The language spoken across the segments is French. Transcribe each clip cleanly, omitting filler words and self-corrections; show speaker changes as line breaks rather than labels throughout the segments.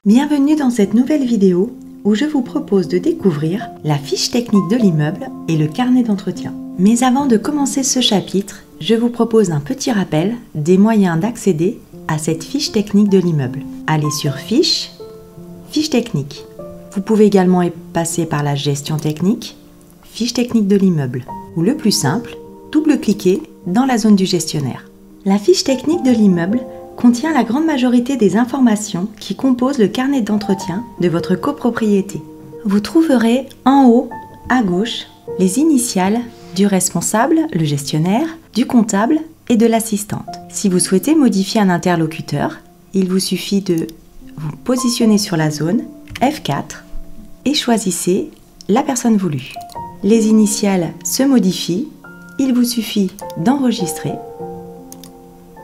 Bienvenue dans cette nouvelle vidéo où je vous propose de découvrir la fiche technique de l'immeuble et le carnet d'entretien. Mais avant de commencer ce chapitre, je vous propose un petit rappel des moyens d'accéder à cette fiche technique de l'immeuble. Allez sur Fiche, Fiche technique. Vous pouvez également passer par la gestion technique, fiche technique de l'immeuble. Ou le plus simple, double-cliquer dans la zone du gestionnaire. La fiche technique de l'immeuble contient la grande majorité des informations qui composent le carnet d'entretien de votre copropriété. Vous trouverez en haut, à gauche, les initiales du responsable, le gestionnaire, du comptable et de l'assistante. Si vous souhaitez modifier un interlocuteur, il vous suffit de vous positionner sur la zone F4 et choisissez la personne voulue. Les initiales se modifient, il vous suffit d'enregistrer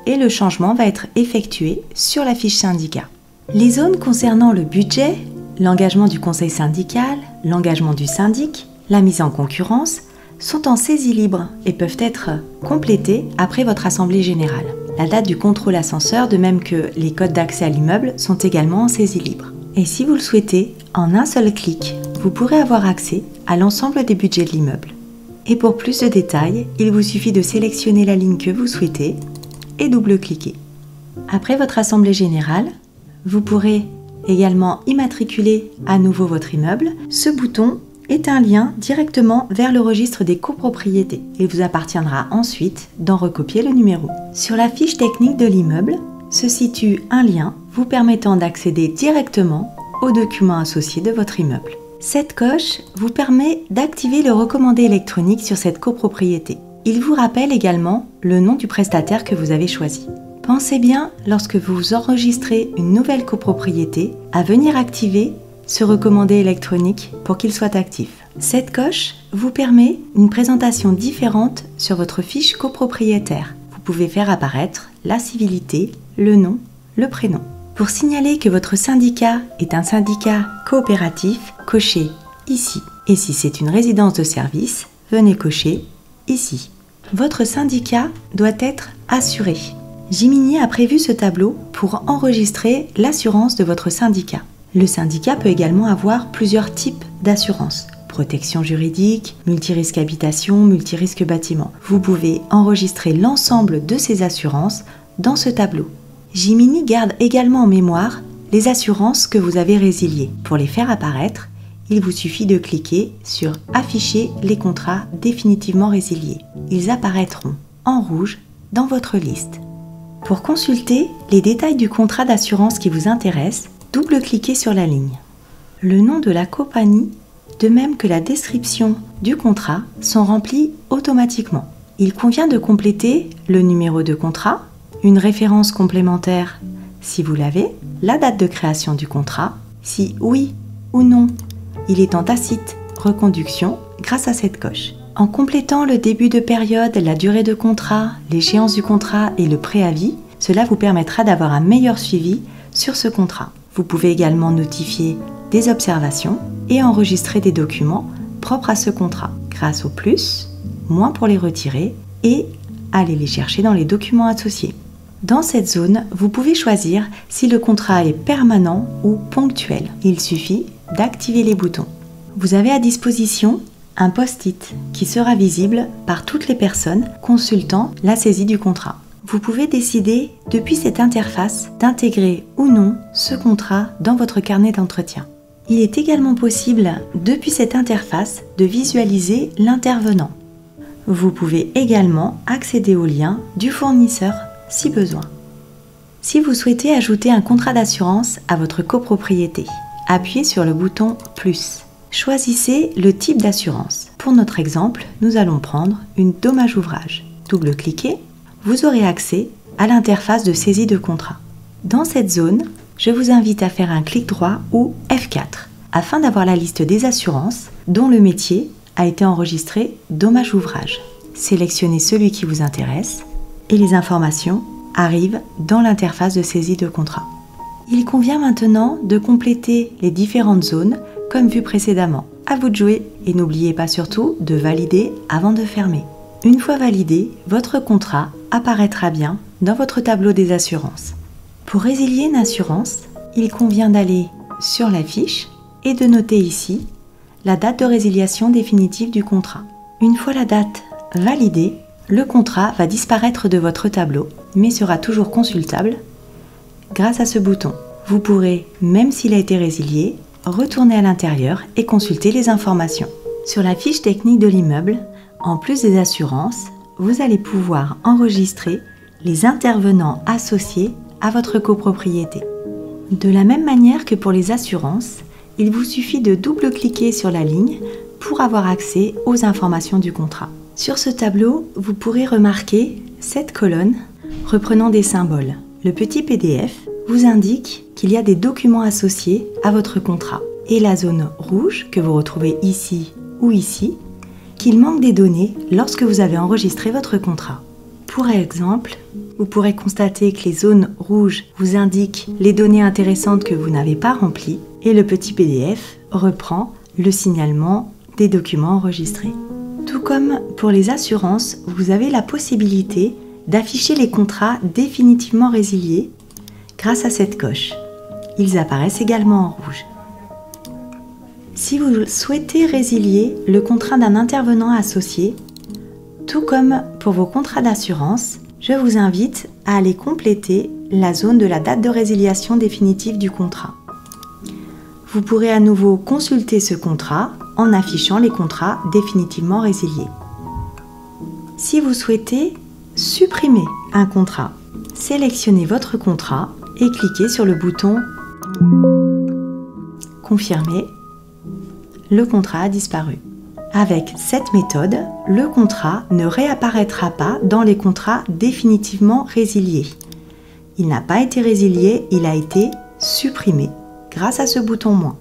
et le changement va être effectué sur la fiche syndicat. Les zones concernant le budget, l'engagement du conseil syndical, l'engagement du syndic, la mise en concurrence sont en saisie libre et peuvent être complétées après votre assemblée générale. La date du contrôle ascenseur, de même que les codes d'accès à l'immeuble, sont également en saisie libre. Et si vous le souhaitez, en un seul clic, vous pourrez avoir accès à l'ensemble des budgets de l'immeuble. Et pour plus de détails, il vous suffit de sélectionner la ligne que vous souhaitez et double-cliquer. Après votre assemblée générale, vous pourrez également immatriculer à nouveau votre immeuble. Ce bouton est un lien directement vers le registre des copropriétés. Il vous appartiendra ensuite d'en recopier le numéro. Sur la fiche technique de l'immeuble se situe un lien vous permettant d'accéder directement aux documents associés de votre immeuble. Cette coche vous permet d'activer le recommandé électronique sur cette copropriété. Il vous rappelle également le nom du prestataire que vous avez choisi. Pensez bien, lorsque vous enregistrez une nouvelle copropriété, à venir activer ce recommandé électronique pour qu'il soit actif. Cette coche vous permet une présentation différente sur votre fiche copropriétaire. Vous pouvez faire apparaître la civilité, le nom, le prénom. Pour signaler que votre syndicat est un syndicat coopératif, cochez ici. Et si c'est une résidence de service, venez cocher ici. Votre syndicat doit être assuré. Jiminy a prévu ce tableau pour enregistrer l'assurance de votre syndicat. Le syndicat peut également avoir plusieurs types d'assurance. Protection juridique, multirisque habitation, multirisque bâtiment. Vous pouvez enregistrer l'ensemble de ces assurances dans ce tableau. Jiminy garde également en mémoire les assurances que vous avez résiliées. Pour les faire apparaître, il vous suffit de cliquer sur « Afficher les contrats définitivement résiliés ». Ils apparaîtront en rouge dans votre liste. Pour consulter les détails du contrat d'assurance qui vous intéresse, double-cliquez sur la ligne. Le nom de la compagnie, de même que la description du contrat, sont remplis automatiquement. Il convient de compléter le numéro de contrat, une référence complémentaire si vous l'avez, la date de création du contrat, si oui ou non il est en tacite reconduction grâce à cette coche. En complétant le début de période, la durée de contrat, l'échéance du contrat et le préavis, cela vous permettra d'avoir un meilleur suivi sur ce contrat. Vous pouvez également notifier des observations et enregistrer des documents propres à ce contrat, grâce au plus, moins pour les retirer et aller les chercher dans les documents associés. Dans cette zone, vous pouvez choisir si le contrat est permanent ou ponctuel. Il suffit d'activer les boutons. Vous avez à disposition un post-it qui sera visible par toutes les personnes consultant la saisie du contrat. Vous pouvez décider depuis cette interface d'intégrer ou non ce contrat dans votre carnet d'entretien. Il est également possible depuis cette interface de visualiser l'intervenant. Vous pouvez également accéder au lien du fournisseur si besoin. Si vous souhaitez ajouter un contrat d'assurance à votre copropriété, appuyez sur le bouton « Plus ». Choisissez le type d'assurance. Pour notre exemple, nous allons prendre une dommage ouvrage. Double-cliquez, vous aurez accès à l'interface de saisie de contrat. Dans cette zone, je vous invite à faire un clic droit ou F4 afin d'avoir la liste des assurances dont le métier a été enregistré dommage ouvrage. Sélectionnez celui qui vous intéresse et les informations arrivent dans l'interface de saisie de contrat. Il convient maintenant de compléter les différentes zones comme vu précédemment. À vous de jouer et n'oubliez pas surtout de valider avant de fermer. Une fois validé, votre contrat apparaîtra bien dans votre tableau des assurances. Pour résilier une assurance, il convient d'aller sur la fiche et de noter ici la date de résiliation définitive du contrat. Une fois la date validée, le contrat va disparaître de votre tableau, mais sera toujours consultable grâce à ce bouton. Vous pourrez, même s'il a été résilié, retourner à l'intérieur et consulter les informations. Sur la fiche technique de l'immeuble, en plus des assurances, vous allez pouvoir enregistrer les intervenants associés à votre copropriété. De la même manière que pour les assurances, il vous suffit de double-cliquer sur la ligne pour avoir accès aux informations du contrat. Sur ce tableau, vous pourrez remarquer cette colonne reprenant des symboles. Le petit PDF vous indique qu'il y a des documents associés à votre contrat et la zone rouge que vous retrouvez ici ou ici, qu'il manque des données lorsque vous avez enregistré votre contrat. Pour exemple, vous pourrez constater que les zones rouges vous indiquent les données intéressantes que vous n'avez pas remplies et le petit PDF reprend le signalement des documents enregistrés. Tout comme pour les assurances, vous avez la possibilité d'afficher les contrats définitivement résiliés grâce à cette coche. Ils apparaissent également en rouge. Si vous souhaitez résilier le contrat d'un intervenant associé, tout comme pour vos contrats d'assurance, je vous invite à aller compléter la zone de la date de résiliation définitive du contrat. Vous pourrez à nouveau consulter ce contrat en affichant les contrats définitivement résiliés. Si vous souhaitez supprimer un contrat, sélectionnez votre contrat et cliquez sur le bouton « Confirmer ». Le contrat a disparu. Avec cette méthode, le contrat ne réapparaîtra pas dans les contrats définitivement résiliés. Il n'a pas été résilié, il a été supprimé grâce à ce bouton « Moins ».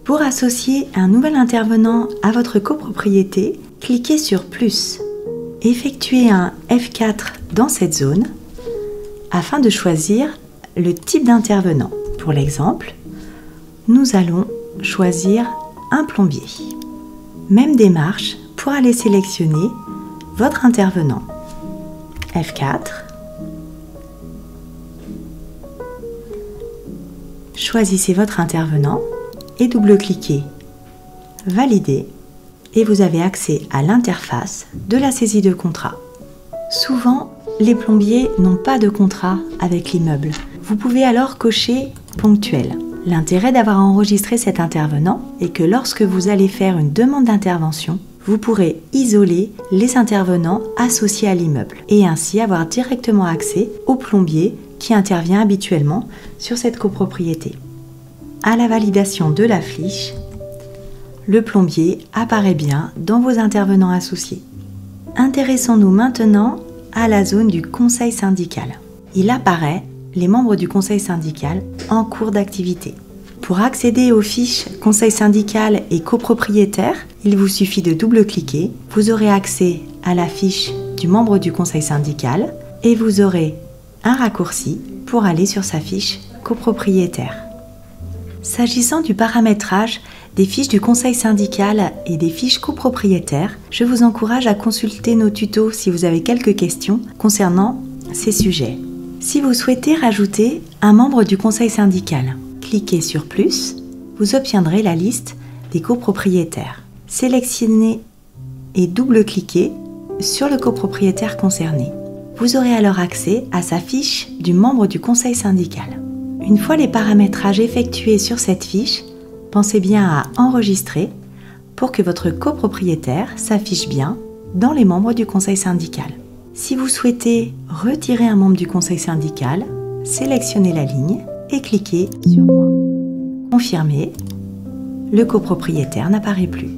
Pour associer un nouvel intervenant à votre copropriété, cliquez sur « Plus ». Effectuez un F4 dans cette zone afin de choisir le type d'intervenant. Pour l'exemple, nous allons choisir un plombier. Même démarche pour aller sélectionner votre intervenant. F4. Choisissez votre intervenant et double-cliquez Valider et vous avez accès à l'interface de la saisie de contrat. Souvent, les plombiers n'ont pas de contrat avec l'immeuble. Vous pouvez alors cocher ponctuel. L'intérêt d'avoir enregistré cet intervenant est que lorsque vous allez faire une demande d'intervention, vous pourrez isoler les intervenants associés à l'immeuble et ainsi avoir directement accès au plombier qui intervient habituellement sur cette copropriété. À la validation de la fiche, le plombier apparaît bien dans vos intervenants associés. Intéressons-nous maintenant à la zone du conseil syndical. Il apparaît les membres du conseil syndical en cours d'activité. Pour accéder aux fiches conseil syndical et copropriétaire, il vous suffit de double-cliquer. Vous aurez accès à la fiche du membre du conseil syndical et vous aurez un raccourci pour aller sur sa fiche copropriétaire. S'agissant du paramétrage des fiches du conseil syndical et des fiches copropriétaires, je vous encourage à consulter nos tutos si vous avez quelques questions concernant ces sujets. Si vous souhaitez rajouter un membre du conseil syndical, cliquez sur plus, vous obtiendrez la liste des copropriétaires. Sélectionnez et double-cliquez sur le copropriétaire concerné. Vous aurez alors accès à sa fiche du membre du conseil syndical. Une fois les paramétrages effectués sur cette fiche, pensez bien à enregistrer pour que votre copropriétaire s'affiche bien dans les membres du conseil syndical. Si vous souhaitez retirer un membre du conseil syndical, sélectionnez la ligne et cliquez sur « Moi ». Confirmer, le copropriétaire n'apparaît plus.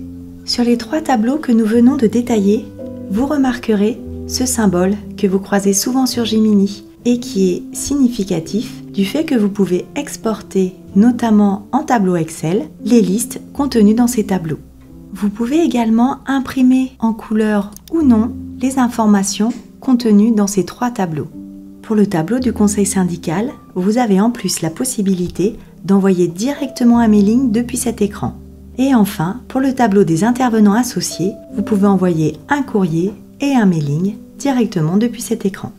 Sur les 3 tableaux que nous venons de détailler, vous remarquerez ce symbole que vous croisez souvent sur Gemini et qui est significatif du fait que vous pouvez exporter, notamment en tableau Excel, les listes contenues dans ces tableaux. Vous pouvez également imprimer en couleur ou non les informations contenues dans ces 3 tableaux. Pour le tableau du conseil syndical, vous avez en plus la possibilité d'envoyer directement un mailing depuis cet écran. Et enfin, pour le tableau des intervenants associés, vous pouvez envoyer un courrier et un mailing directement depuis cet écran.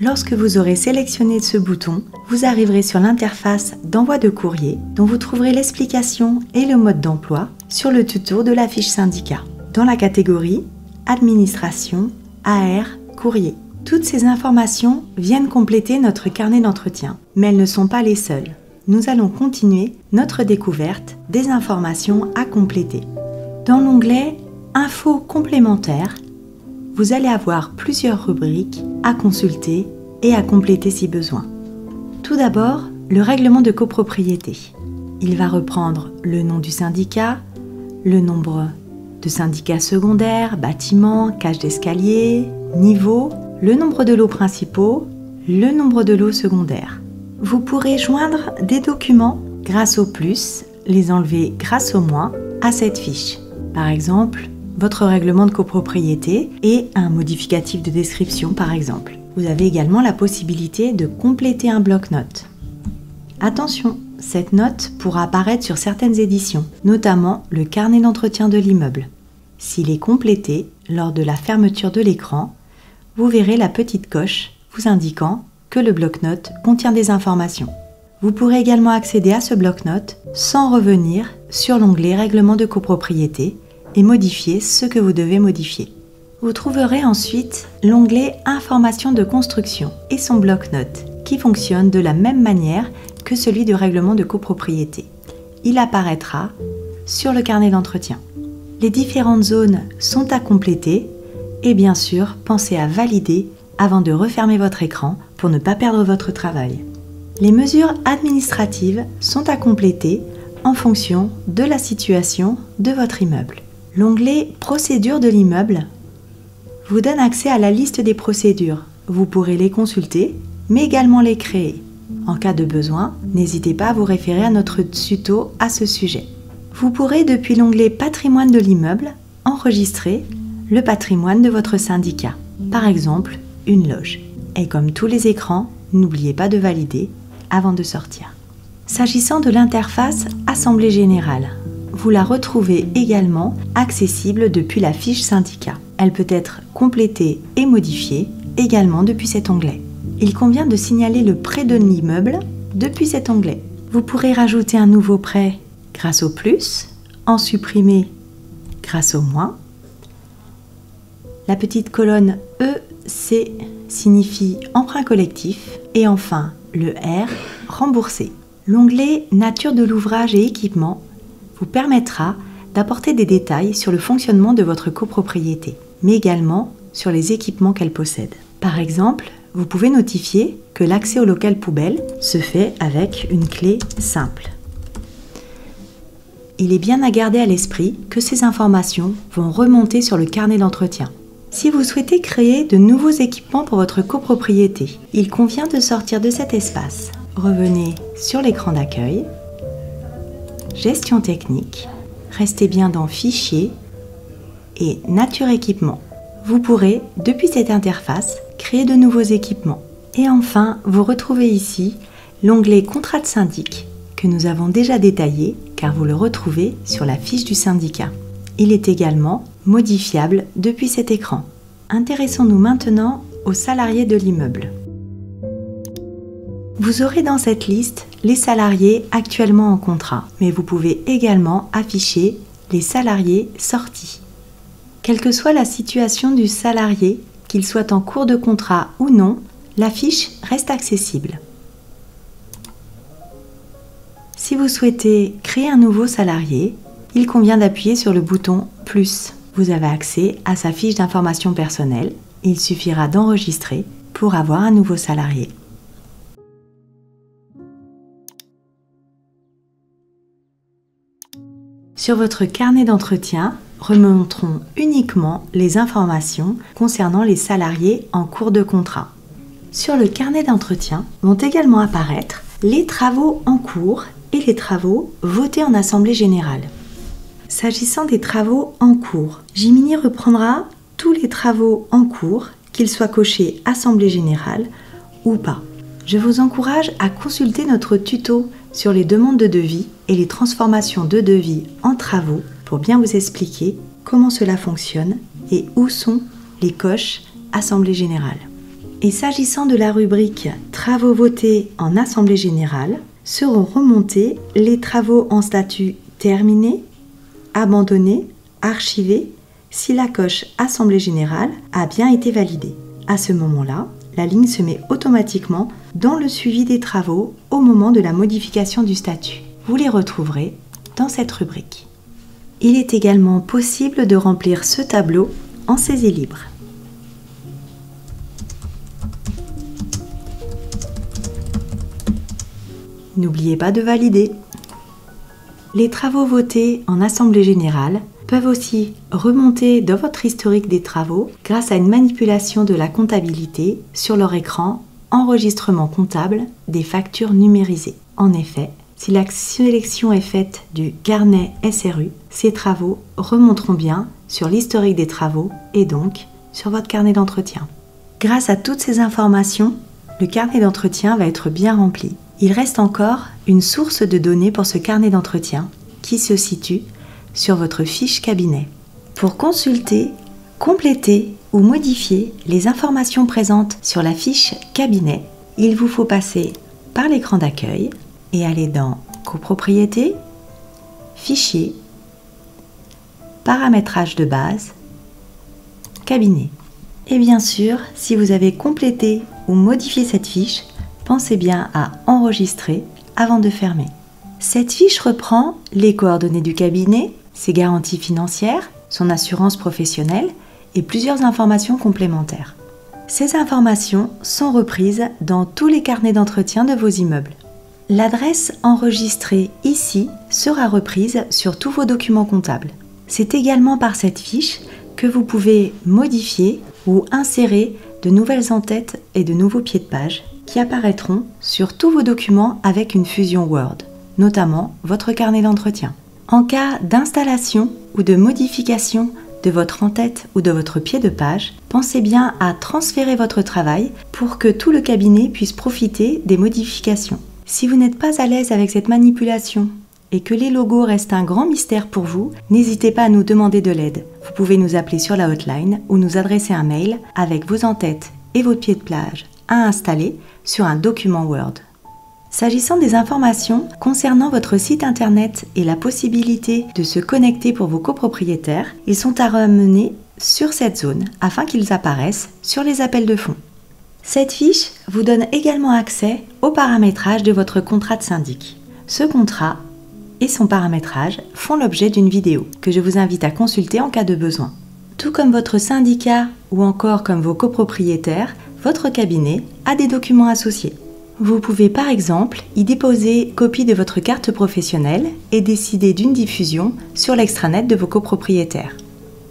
Lorsque vous aurez sélectionné ce bouton, vous arriverez sur l'interface d'envoi de courrier dont vous trouverez l'explication et le mode d'emploi sur le tuto de la fiche syndicat. Dans la catégorie Administration, AR, courrier. Toutes ces informations viennent compléter notre carnet d'entretien, mais elles ne sont pas les seules. Nous allons continuer notre découverte des informations à compléter. Dans l'onglet Infos complémentaires, vous allez avoir plusieurs rubriques à consulter et à compléter si besoin. Tout d'abord, le règlement de copropriété. Il va reprendre le nom du syndicat, le nombre de syndicats secondaires, bâtiments, cages d'escalier, niveaux, le nombre de lots principaux, le nombre de lots secondaires. Vous pourrez joindre des documents grâce au plus, les enlever grâce au moins à cette fiche. Par exemple, votre règlement de copropriété et un modificatif de description par exemple. Vous avez également la possibilité de compléter un bloc-notes. Attention, cette note pourra apparaître sur certaines éditions, notamment le carnet d'entretien de l'immeuble. S'il est complété lors de la fermeture de l'écran, vous verrez la petite coche vous indiquant que le bloc-notes contient des informations. Vous pourrez également accéder à ce bloc-notes sans revenir sur l'onglet Règlement de copropriété et modifier ce que vous devez modifier. Vous trouverez ensuite l'onglet Informations de construction et son bloc-notes qui fonctionne de la même manière que celui du règlement de copropriété. Il apparaîtra sur le carnet d'entretien. Les différentes zones sont à compléter et bien sûr, pensez à valider avant de refermer votre écran pour ne pas perdre votre travail. Les mesures administratives sont à compléter en fonction de la situation de votre immeuble. L'onglet Procédures de l'immeuble vous donne accès à la liste des procédures. Vous pourrez les consulter, mais également les créer. En cas de besoin, n'hésitez pas à vous référer à notre tuto à ce sujet. Vous pourrez, depuis l'onglet Patrimoine de l'immeuble, enregistrer le patrimoine de votre syndicat, par exemple une loge. Et comme tous les écrans, n'oubliez pas de valider avant de sortir. S'agissant de l'interface Assemblée générale, vous la retrouvez également accessible depuis la fiche syndicat. Elle peut être complétée et modifiée également depuis cet onglet. Il convient de signaler le prêt de l'immeuble depuis cet onglet. Vous pourrez rajouter un nouveau prêt grâce au plus, en supprimer grâce au moins. La petite colonne EC signifie emprunt collectif et enfin le R, remboursé. L'onglet Nature de l'ouvrage et équipement vous permettra d'apporter des détails sur le fonctionnement de votre copropriété, mais également sur les équipements qu'elle possède. Par exemple, vous pouvez notifier que l'accès au local poubelle se fait avec une clé simple. Il est bien à garder à l'esprit que ces informations vont remonter sur le carnet d'entretien. Si vous souhaitez créer de nouveaux équipements pour votre copropriété, il convient de sortir de cet espace. Revenez sur l'écran d'accueil, Gestion technique, restez bien dans Fichier et Nature équipement. Vous pourrez, depuis cette interface, créer de nouveaux équipements. Et enfin, vous retrouvez ici l'onglet Contrat de syndic que nous avons déjà détaillé car vous le retrouvez sur la fiche du syndicat. Il est également modifiable depuis cet écran. Intéressons-nous maintenant aux salariés de l'immeuble. Vous aurez dans cette liste les salariés actuellement en contrat, mais vous pouvez également afficher les salariés sortis. Quelle que soit la situation du salarié, qu'il soit en cours de contrat ou non, la fiche reste accessible. Si vous souhaitez créer un nouveau salarié, il convient d'appuyer sur le bouton « Plus ». Vous avez accès à sa fiche d'information personnelle. Il suffira d'enregistrer pour avoir un nouveau salarié. Sur votre carnet d'entretien, remonteront uniquement les informations concernant les salariés en cours de contrat. Sur le carnet d'entretien vont également apparaître les travaux en cours et les travaux votés en assemblée générale. S'agissant des travaux en cours, Jiminy reprendra tous les travaux en cours, qu'ils soient cochés assemblée générale ou pas. Je vous encourage à consulter notre tuto sur les demandes de devis et les transformations de devis en travaux pour bien vous expliquer comment cela fonctionne et où sont les coches assemblée générale. Et s'agissant de la rubrique « Travaux votés en Assemblée générale », seront remontés les travaux en statut terminés, abandonnés, archivés, si la coche « Assemblée générale » a bien été validée. À ce moment-là, la ligne se met automatiquement dans le suivi des travaux au moment de la modification du statut. Vous les retrouverez dans cette rubrique. Il est également possible de remplir ce tableau en saisie libre. N'oubliez pas de valider. Les travaux votés en Assemblée générale peuvent aussi remonter dans votre historique des travaux grâce à une manipulation de la comptabilité sur leur écran enregistrement comptable des factures numérisées. En effet, si la sélection est faite du carnet SRU, ces travaux remonteront bien sur l'historique des travaux et donc sur votre carnet d'entretien. Grâce à toutes ces informations, le carnet d'entretien va être bien rempli. Il reste encore une source de données pour ce carnet d'entretien qui se situe sur votre fiche cabinet. Pour consulter, compléter ou modifier les informations présentes sur la fiche cabinet, il vous faut passer par l'écran d'accueil et aller dans Copropriété, Fichier, Paramétrage de base, Cabinet. Et bien sûr, si vous avez complété ou modifié cette fiche, pensez bien à enregistrer avant de fermer. Cette fiche reprend les coordonnées du cabinet, ses garanties financières, son assurance professionnelle et plusieurs informations complémentaires. Ces informations sont reprises dans tous les carnets d'entretien de vos immeubles. L'adresse enregistrée ici sera reprise sur tous vos documents comptables. C'est également par cette fiche que vous pouvez modifier ou insérer de nouvelles en-têtes et de nouveaux pieds de page qui apparaîtront sur tous vos documents avec une fusion Word, notamment votre carnet d'entretien. En cas d'installation ou de modification de votre en-tête ou de votre pied de page, pensez bien à transférer votre travail pour que tout le cabinet puisse profiter des modifications. Si vous n'êtes pas à l'aise avec cette manipulation et que les logos restent un grand mystère pour vous, n'hésitez pas à nous demander de l'aide. Vous pouvez nous appeler sur la hotline ou nous adresser un mail avec vos en-têtes et votre pied de page à installer sur un document Word. S'agissant des informations concernant votre site internet et la possibilité de se connecter pour vos copropriétaires, ils sont à ramener sur cette zone afin qu'ils apparaissent sur les appels de fonds. Cette fiche vous donne également accès au paramétrage de votre contrat de syndic. Ce contrat et son paramétrage font l'objet d'une vidéo que je vous invite à consulter en cas de besoin. Tout comme votre syndicat ou encore comme vos copropriétaires, votre cabinet a des documents associés. Vous pouvez par exemple y déposer copie de votre carte professionnelle et décider d'une diffusion sur l'extranet de vos copropriétaires.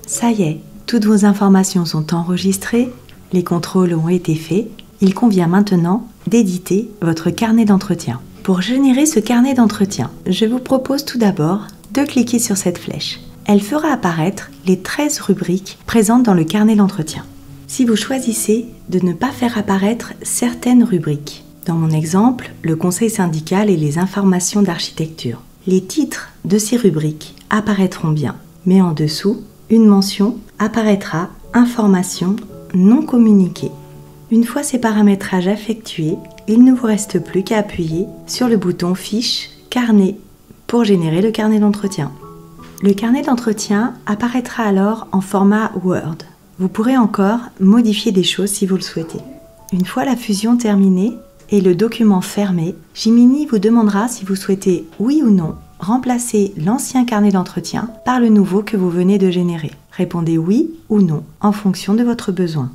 Ça y est, toutes vos informations sont enregistrées, les contrôles ont été faits, il convient maintenant d'éditer votre carnet d'entretien. Pour générer ce carnet d'entretien, je vous propose tout d'abord de cliquer sur cette flèche. Elle fera apparaître les 13 rubriques présentes dans le carnet d'entretien. Si vous choisissez de ne pas faire apparaître certaines rubriques, dans mon exemple, le conseil syndical et les informations d'architecture, les titres de ces rubriques apparaîtront bien, mais en dessous, une mention apparaîtra « Informations non communiquées ». Une fois ces paramétrages effectués, il ne vous reste plus qu'à appuyer sur le bouton « Fiche, Carnet » pour générer le carnet d'entretien. Le carnet d'entretien apparaîtra alors en format Word. Vous pourrez encore modifier des choses si vous le souhaitez. Une fois la fusion terminée et le document fermé, Jiminy vous demandera si vous souhaitez, oui ou non, remplacer l'ancien carnet d'entretien par le nouveau que vous venez de générer. Répondez oui ou non en fonction de votre besoin.